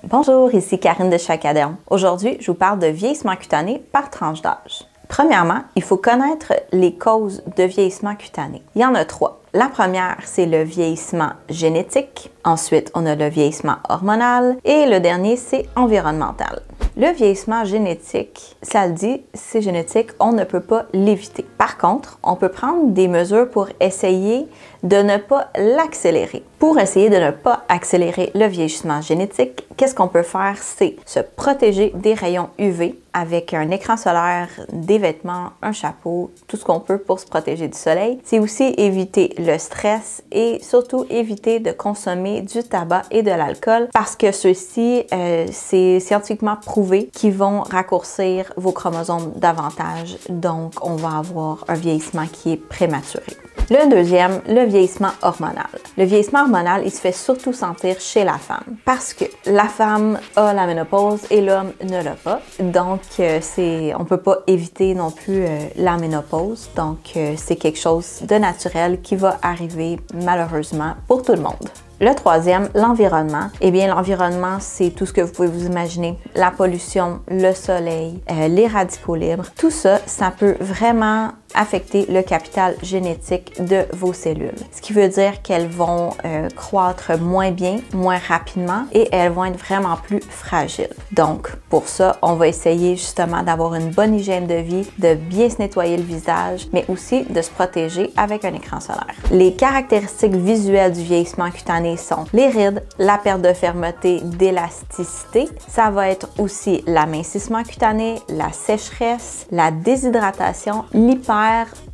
Bonjour, ici Karine de Chacaderme. Aujourd'hui, je vous parle de vieillissement cutané par tranche d'âge. Premièrement, il faut connaître les causes de vieillissement cutané. Il y en a trois. La première, c'est le vieillissement génétique. Ensuite, on a le vieillissement hormonal. Et le dernier, c'est environnemental. Le vieillissement génétique, ça le dit, c'est génétique, on ne peut pas l'éviter. Par contre, on peut prendre des mesures pour essayer de ne pas l'accélérer. Pour essayer de ne pas accélérer le vieillissement génétique, qu'est-ce qu'on peut faire? C'est se protéger des rayons UV avec un écran solaire, des vêtements, un chapeau, tout ce qu'on peut pour se protéger du soleil. C'est aussi éviter le stress et surtout éviter de consommer du tabac et de l'alcool parce que ceux-ci, c'est scientifiquement prouvé qu'ils vont raccourcir vos chromosomes davantage. Donc, on va avoir un vieillissement qui est prématuré. Le deuxième, le vieillissement hormonal. Le vieillissement hormonal, il se fait surtout sentir chez la femme parce que la femme a la ménopause et l'homme ne l'a pas. Donc, on peut pas éviter non plus la ménopause. Donc, c'est quelque chose de naturel qui va arriver malheureusement pour tout le monde. Le troisième, l'environnement. Eh bien, l'environnement, c'est tout ce que vous pouvez vous imaginer. La pollution, le soleil, les radicaux libres. Tout ça, ça peut vraiment affecter le capital génétique de vos cellules. Ce qui veut dire qu'elles vont croître moins bien, moins rapidement et elles vont être vraiment plus fragiles. Donc, pour ça, on va essayer justement d'avoir une bonne hygiène de vie, de bien se nettoyer le visage, mais aussi de se protéger avec un écran solaire. Les caractéristiques visuelles du vieillissement cutané sont les rides, la perte de fermeté, d'élasticité. Ça va être aussi l'amincissement cutané, la sécheresse, la déshydratation, l'hyper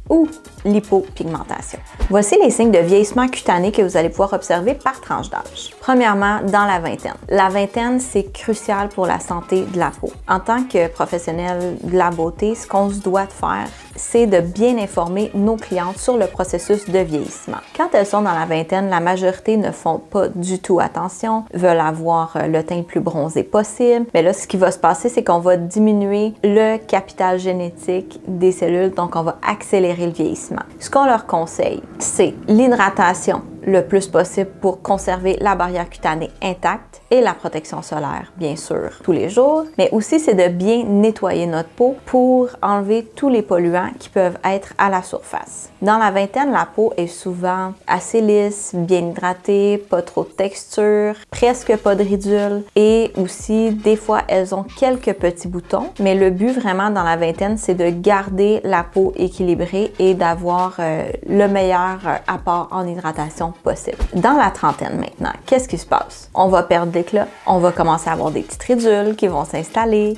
ou l'hypopigmentation. Voici les signes de vieillissement cutané que vous allez pouvoir observer par tranche d'âge. Premièrement, dans la vingtaine. La vingtaine, c'est crucial pour la santé de la peau. En tant que professionnel de la beauté, ce qu'on se doit de faire, c'est de bien informer nos clientes sur le processus de vieillissement. Quand elles sont dans la vingtaine, la majorité ne font pas du tout attention, veulent avoir le teint le plus bronzé possible. Mais là, ce qui va se passer, c'est qu'on va diminuer le capital génétique des cellules, donc on va accélérer le vieillissement. Ce qu'on leur conseille, c'est l'hydratation le plus possible pour conserver la barrière cutanée intacte et la protection solaire, bien sûr, tous les jours. Mais aussi, c'est de bien nettoyer notre peau pour enlever tous les polluants qui peuvent être à la surface. Dans la vingtaine, la peau est souvent assez lisse, bien hydratée, pas trop de texture, presque pas de ridules et aussi, des fois, elles ont quelques petits boutons. Mais le but vraiment dans la vingtaine, c'est de garder la peau équilibrée et d'avoir le meilleur apport en hydratation possible. Dans la trentaine maintenant, qu'est-ce qui se passe? On va perdre l'éclat, on va commencer à avoir des petites ridules qui vont s'installer,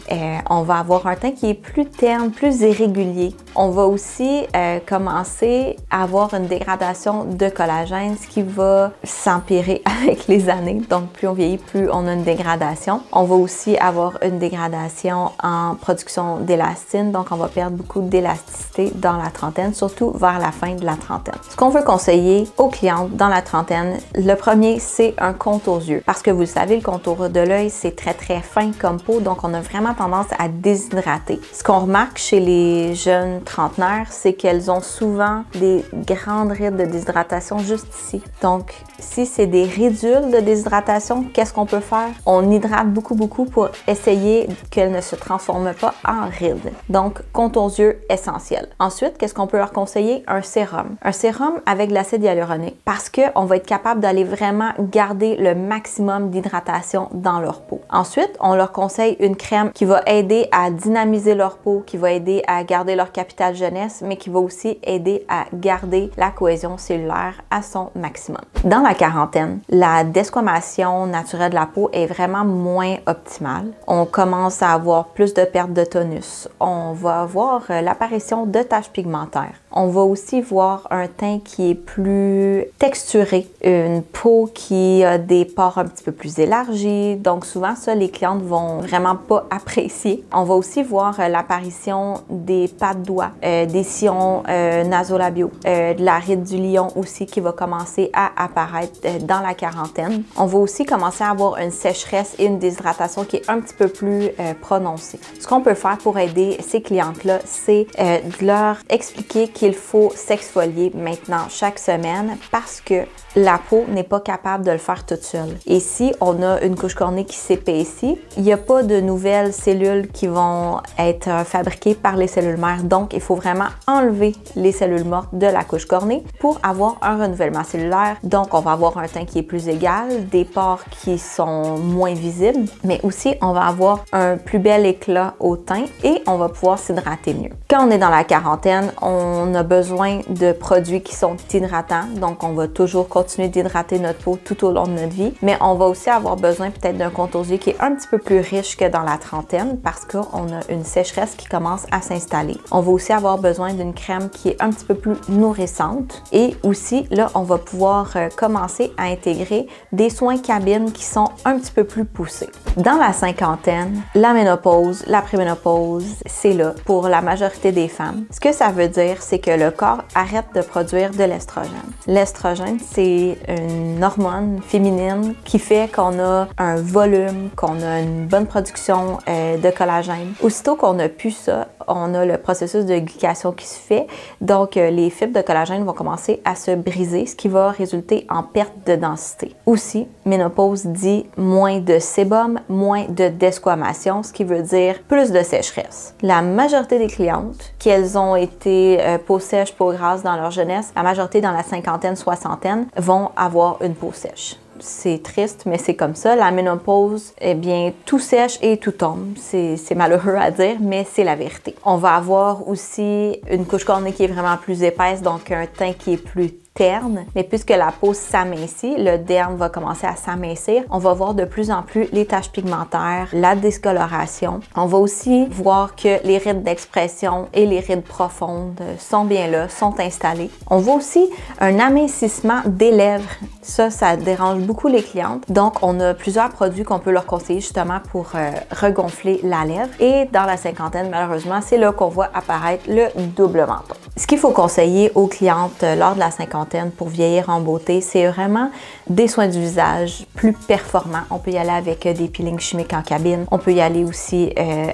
on va avoir un teint qui est plus terne, plus irrégulier. On va aussi commencer à avoir une dégradation de collagène, ce qui va s'empirer avec les années. Donc, plus on vieillit, plus on a une dégradation. On va aussi avoir une dégradation en production d'élastine, donc on va perdre beaucoup d'élasticité dans la trentaine, surtout vers la fin de la trentaine. Ce qu'on veut conseiller aux clientes dans la trentaine, le premier, c'est un contour yeux. Parce que vous le savez, le contour de l'œil, c'est très fin comme peau, donc on a vraiment tendance à déshydrater. Ce qu'on remarque chez les jeunes trentenaires, c'est qu'elles ont souvent des grandes rides de déshydratation juste ici. Donc, si c'est des ridules de déshydratation, qu'est-ce qu'on peut faire? On hydrate beaucoup pour essayer qu'elles ne se transforment pas en rides. Donc, contour yeux essentiel. Ensuite, qu'est-ce qu'on peut leur conseiller? Un sérum. Un sérum avec de l'acide hyaluronique parce qu'on va être capable d'aller vraiment garder le maximum d'hydratation dans leur peau. Ensuite, on leur conseille une crème qui va aider à dynamiser leur peau, qui va aider à garder leur capital jeunesse, mais qui va aussi aider à garder la cohésion cellulaire à son maximum. Dans la quarantaine, la desquamation naturelle de la peau est vraiment moins optimale. On commence à avoir plus de perte de tonus. On va avoir l'apparition de taches pigmentaires. On va aussi voir un teint qui est plus texturé, une peau qui a des pores un petit peu plus élargis. Donc souvent, ça, les clientes vont vraiment pas apprécier. On va aussi voir l'apparition des pas de doigts, des sillons nasolabiaux, de la ride du lion aussi qui va commencer à apparaître dans la quarantaine. On va aussi commencer à avoir une sécheresse et une déshydratation qui est un petit peu plus prononcée. Ce qu'on peut faire pour aider ces clientes-là, c'est de leur expliquer qu'il faut s'exfolier maintenant chaque semaine parce que la peau n'est pas capable de le faire toute seule. Et si on a une couche cornée qui s'épaissit, il n'y a pas de nouvelles cellules qui vont être fabriquées par les cellules mères. Donc, il faut vraiment enlever les cellules mortes de la couche cornée pour avoir un renouvellement cellulaire. Donc, on va avoir un teint qui est plus égal, des pores qui sont moins visibles, mais aussi on va avoir un plus bel éclat au teint et on va pouvoir s'hydrater mieux. Quand on est dans la quarantaine, on a besoin de produits qui sont hydratants. Donc, on va toujours continuer d'hydrater notre peau tout au long de notre vie, mais on va aussi avoir besoin peut-être d'un contour de yeux qui est un petit peu plus riche que dans la trentaine parce qu'on a une sécheresse qui commence à s'installer. On va aussi avoir besoin d'une crème qui est un petit peu plus nourrissante et aussi, là, on va pouvoir commencer à intégrer des soins cabine qui sont un petit peu plus poussés. Dans la cinquantaine, la ménopause, la préménopause, c'est là pour la majorité des femmes. Ce que ça veut dire, c'est que le corps arrête de produire de l'estrogène. L'estrogène, c'est une hormone féminine qui fait qu'on a un volume, qu'on a une bonne production de collagène. Aussitôt qu'on n'a plus ça, on a le processus de glycation qui se fait. Donc, les fibres de collagène vont commencer à se briser, ce qui va résulter en perte de densité. Aussi, ménopause dit moins de sébum, moins de desquamation, ce qui veut dire plus de sécheresse. La majorité des clientes, qu'elles ont été peau sèche, peau grasse dans leur jeunesse, la majorité dans la cinquantaine, soixantaine, vont avoir une peau sèche. C'est triste, mais c'est comme ça. La ménopause, eh bien, tout sèche et tout tombe. C'est malheureux à dire, mais c'est la vérité. On va avoir aussi une couche cornée qui est vraiment plus épaisse, donc un teint qui est plus terne, mais puisque la peau s'amincit, le derme va commencer à s'amincir, on va voir de plus en plus les taches pigmentaires, la discoloration. On va aussi voir que les rides d'expression et les rides profondes sont bien là, sont installées. On voit aussi un amincissement des lèvres. Ça dérange beaucoup les clientes. Donc, on a plusieurs produits qu'on peut leur conseiller justement pour regonfler la lèvre. Et dans la cinquantaine, malheureusement, c'est là qu'on voit apparaître le double menton. Ce qu'il faut conseiller aux clientes lors de la cinquantaine pour vieillir en beauté, c'est vraiment des soins du visage plus performants. On peut y aller avec des peelings chimiques en cabine. On peut y aller aussi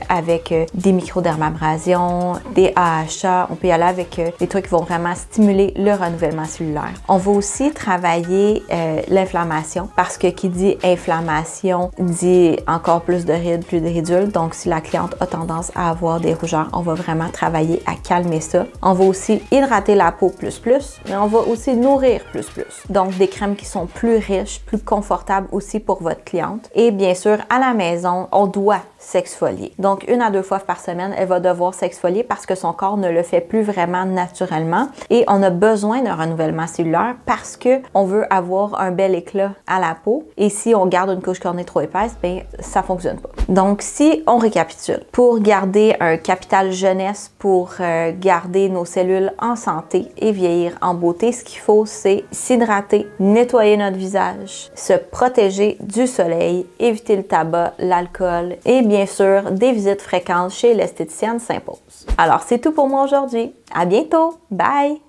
avec des microdermabrasions, des AHA. On peut y aller avec des trucs qui vont vraiment stimuler le renouvellement cellulaire. On va aussi travailler l'inflammation parce que qui dit inflammation dit encore plus de rides, plus de ridules. Donc, si la cliente a tendance à avoir des rougeurs, on va vraiment travailler à calmer ça. On va aussi hydrater la peau plus, mais on va aussi nourrir plus. Donc, des crèmes qui sont plus riches, plus confortables aussi pour votre cliente. Et bien sûr, à la maison, on doit s'exfolier. Donc, 1 à 2 fois par semaine, elle va devoir s'exfolier parce que son corps ne le fait plus vraiment naturellement. Et on a besoin d'un renouvellement cellulaire parce que on veut avoir un bel éclat à la peau. Et si on garde une couche cornée trop épaisse, bien, ça fonctionne pas. Donc, si on récapitule, pour garder un capital jeunesse, pour garder nos cellules en santé et vieillir en beauté, ce qu'il faut, c'est s'hydrater, nettoyer notre visage, se protéger du soleil, éviter le tabac, l'alcool et bien sûr, des visites fréquentes chez l'esthéticienne s'imposent. Alors, c'est tout pour moi aujourd'hui. À bientôt! Bye!